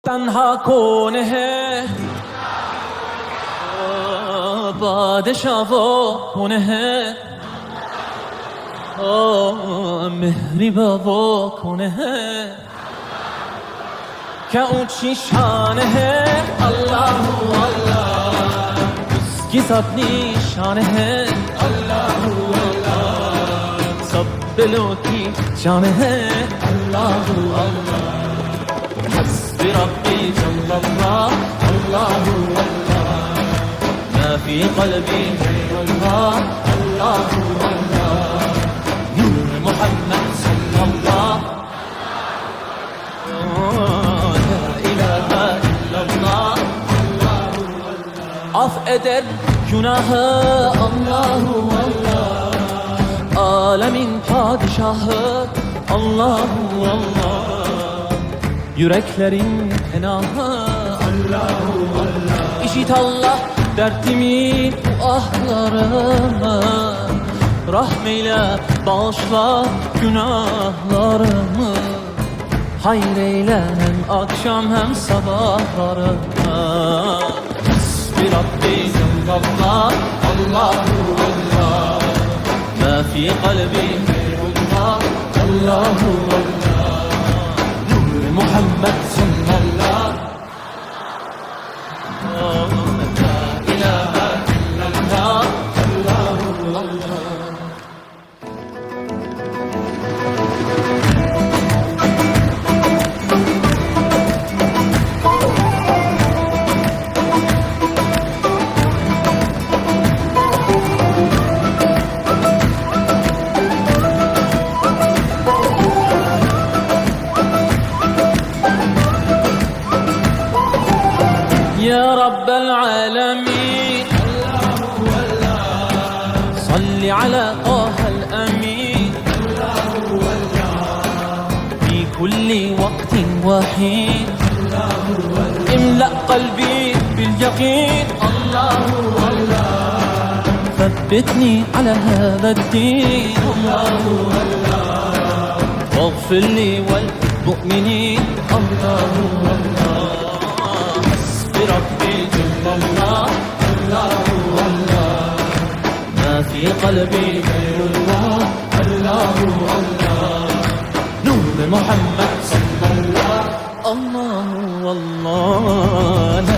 तन्हा कौन है बादशाह वो कौन है मेहरबा वो कौन है क्या ऊंची शान है अल्लाह अल्लाह उसकी सब निशान है अल्लाह अल्लाह सब दिलों की जान है अल्लाह अल्लाह हस्बी रब्बी जल्ल अल्लाह अल्लाह अल्लाह ما في قلبي غير الله الله الله نور محمد صلى الله لا إله إلا الله الله الله af eder günahı Allahu Allah alemin padişahı Allahu Allah yüreklerin penahı Allahu Allah işit Allah dertimi bu ahlarımı rahmeyle bağışla günahlarımı hayır eyle hem akşam hem sabahlarımı Hasbi Rabbi Zallallah Allahu Allah Ma fi kalbi gayrullah Allahu Allah Nur Muhammed sallallahu يا رب العالمين صل على طه الأمين في كل وقت وحين املأ قلبي باليقين الله الله ثبتني على هذا الدين الله الله واغفر لي والمؤمنين الله الله ربي جل الله الله الله ما في قلبي غير الله الله الله نور محمد صلى الله الله الله